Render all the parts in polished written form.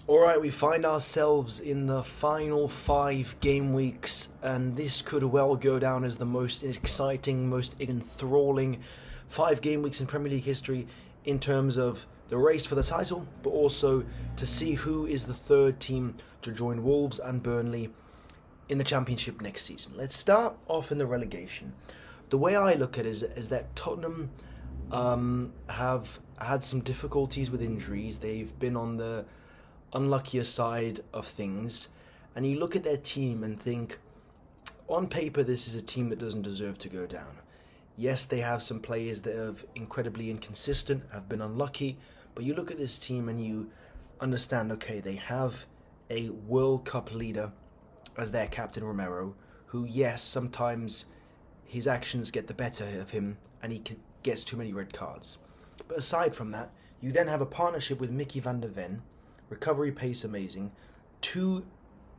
Alright, we find ourselves in the final 5 game weeks, and this could well go down as the most exciting, most enthralling 5 game weeks in Premier League history in terms of the race for the title, but also to see who is the third team to join Wolves and Burnley in the Championship next season. Let's start off in the relegation. The way I look at it is that Tottenham have had some difficulties with injuries. They've been on the unluckier side of things, and you look at their team and think, on paper, this is a team that doesn't deserve to go down. Yes, they have some players that are incredibly inconsistent, have been unlucky, but you look at this team and you understand, okay, they have a World Cup leader as their captain, Romero, who, yes, sometimes his actions get the better of him and gets too many red cards. But aside from that, you then have a partnership with Mickey van der Ven, recovery pace amazing, two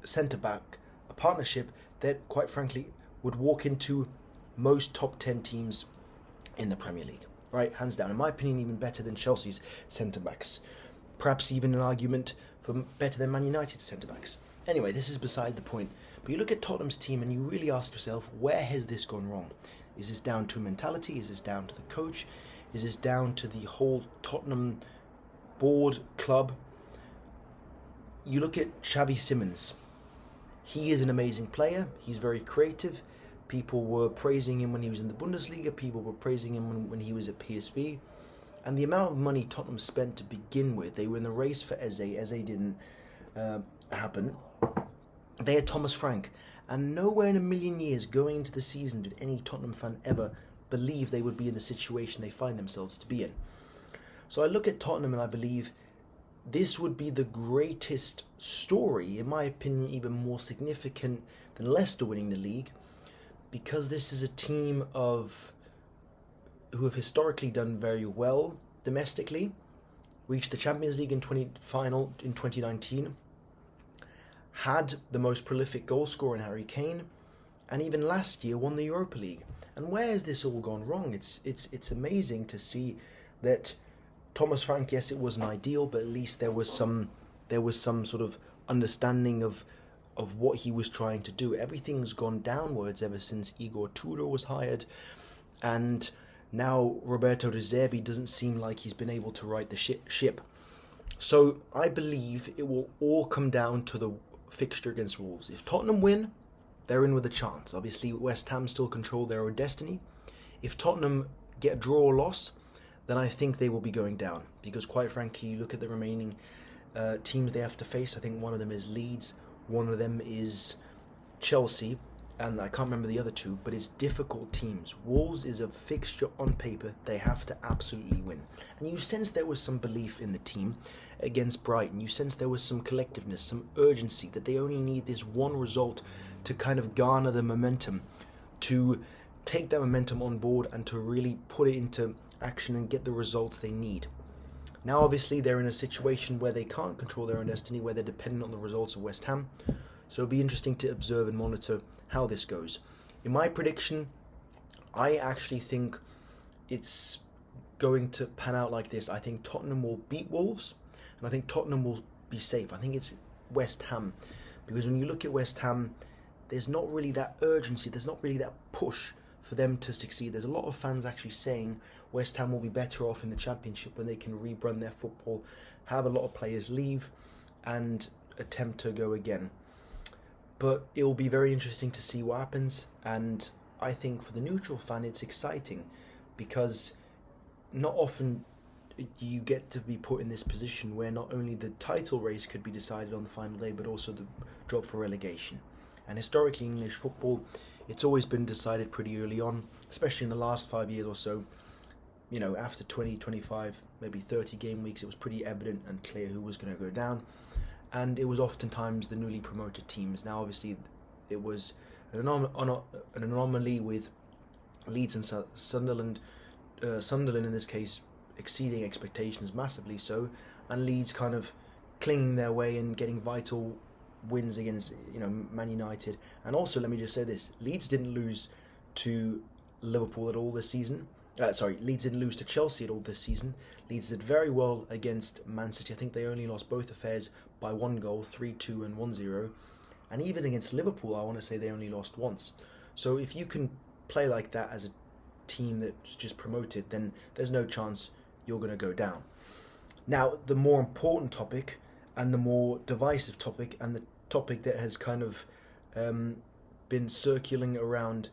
centre-back, a partnership that, quite frankly, would walk into most top 10 teams in the Premier League. Right, hands down. In my opinion, even better than Chelsea's centre-backs. Perhaps even an argument for better than Man United's centre-backs. Anyway, this is beside the point. But you look at Tottenham's team and you really ask yourself, where has this gone wrong? Is this down to mentality? Is this down to the coach? Is this down to the whole Tottenham board, club? You look at Xavi Simons. He is an amazing player. He's very creative. People were praising him when he was in the Bundesliga. People were praising him when he was at PSV. And the amount of money Tottenham spent to begin with, they were in the race for Eze. Eze didn't happen. They had Thomas Frank. And nowhere in a million years going into the season did any Tottenham fan ever believe they would be in the situation they find themselves to be in. So I look at Tottenham and I believe this would be the greatest story, in my opinion, even more significant than Leicester winning the league, because this is a team who have historically done very well domestically, reached the Champions League final in 2019, had the most prolific goal scorer in Harry Kane, and even last year won the Europa League. And where has this all gone wrong? It's amazing to see that Thomas Frank, yes, it wasn't ideal, but at least there was some sort of understanding of what he was trying to do. Everything's gone downwards ever since Igor Tudor was hired, and now Roberto De Zerbi doesn't seem like he's been able to right the ship. So I believe it will all come down to the fixture against Wolves. If Tottenham win, they're in with a chance. Obviously, West Ham still control their own destiny. If Tottenham get a draw or loss, then I think they will be going down. Because quite frankly, you look at the remaining teams they have to face. I think one of them is Leeds, one of them is Chelsea, and I can't remember the other two, but it's difficult teams. Wolves is a fixture on paper they have to absolutely win. And you sense there was some belief in the team against Brighton. You sense there was some collectiveness, some urgency, that they only need this one result to kind of garner the momentum, to take that momentum on board and to really put it into action and get the results they need. Now obviously they're in a situation where they can't control their own destiny, where they're dependent on the results of West Ham. So it'll be interesting to observe and monitor how this goes. In my prediction, I actually think it's going to pan out like this. I think Tottenham will beat Wolves, and I think Tottenham will be safe. I think it's West Ham, because when you look at West Ham, there's not really that urgency, there's not really that push for them to succeed. There's a lot of fans actually saying West Ham will be better off in the Championship when they can rerun their football, have a lot of players leave and attempt to go again. But it will be very interesting to see what happens, and I think for the neutral fan it's exciting, because not often you get to be put in this position where not only the title race could be decided on the final day, but also the job for relegation. And historically in English football, it's always been decided pretty early on, especially in the last 5 years or so. You know, after 20, 25, maybe 30 game weeks, it was pretty evident and clear who was going to go down. And it was oftentimes the newly promoted teams. Now, obviously, it was an anomaly with Leeds and Sunderland. Sunderland, in this case, exceeding expectations massively so, and Leeds kind of clinging their way and getting vital wins against, Man United. And also, let me just say this, Leeds didn't lose to Liverpool at all this season. Leeds didn't lose to Chelsea at all this season. Leeds did very well against Man City. I think they only lost both affairs by 1 goal, 3-2 and 1-0. And even against Liverpool, I want to say they only lost once. So if you can play like that as a team that's just promoted, then there's no chance you're going to go down. Now, the more important topic and the more divisive topic, and the topic that has kind of been circling around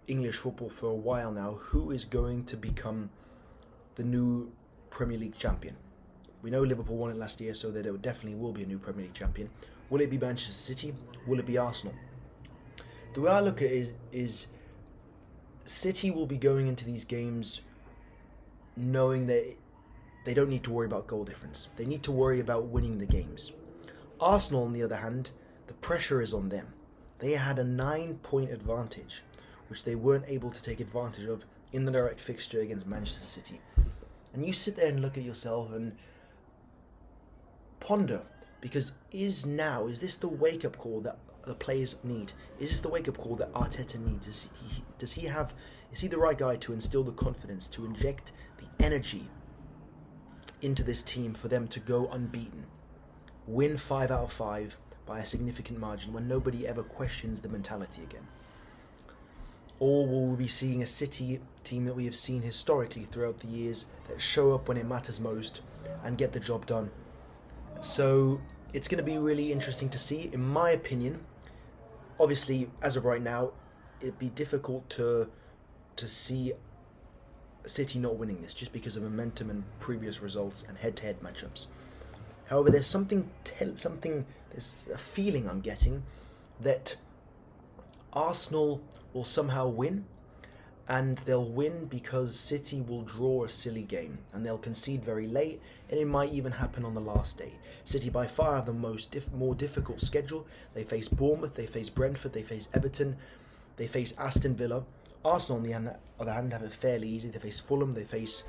English football for a while now, who is going to become the new Premier League champion? We know Liverpool won it last year, so that it definitely will be a new Premier League champion. Will it be Manchester City? Will it be Arsenal? The way I look at it is City will be going into these games knowing that they don't need to worry about goal difference. They need to worry about winning the games. Arsenal, on the other hand, the pressure is on them. They had a 9-point advantage, which they weren't able to take advantage of in the direct fixture against Manchester City. And you sit there and look at yourself and ponder, because is this the wake-up call that the players need? Is this the wake-up call that Arteta needs? Is he the right guy to instill the confidence, to inject the energy into this team for them to go unbeaten, win 5 out of 5 by a significant margin when nobody ever questions the mentality again? Or will we be seeing a City team that we have seen historically throughout the years that show up when it matters most and get the job done? So it's going to be really interesting to see. In my opinion, obviously, as of right now, it'd be difficult to see City not winning this just because of momentum and previous results and head-to-head matchups. However, there's a feeling I'm getting that Arsenal will somehow win, and they'll win because City will draw a silly game and they'll concede very late, and it might even happen on the last day. City by far have the more difficult schedule. They face Bournemouth, they face Brentford, they face Everton, they face Aston Villa. Arsenal, on the other hand, have it fairly easy. They face Fulham, they face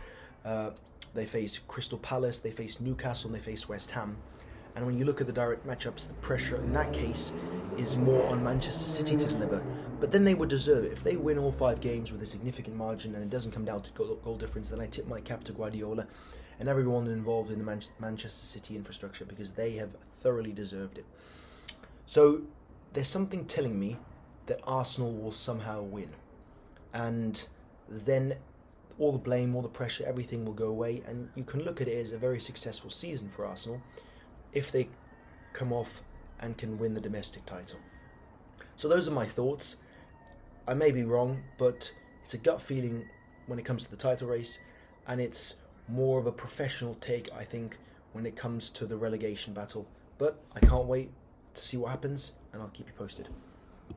Crystal Palace, they face Newcastle, and they face West Ham. And when you look at the direct matchups, the pressure in that case is more on Manchester City to deliver. But then they would deserve it. If they win all 5 games with a significant margin and it doesn't come down to goal difference, then I tip my cap to Guardiola and everyone involved in the Manchester City infrastructure, because they have thoroughly deserved it. So there's something telling me that Arsenal will somehow win. And then all the blame, all the pressure, everything will go away, and you can look at it as a very successful season for Arsenal if they come off and can win the domestic title. So those are my thoughts. I may be wrong, but it's a gut feeling when it comes to the title race, and it's more of a professional take, I think, when it comes to the relegation battle. But I can't wait to see what happens, and I'll keep you posted.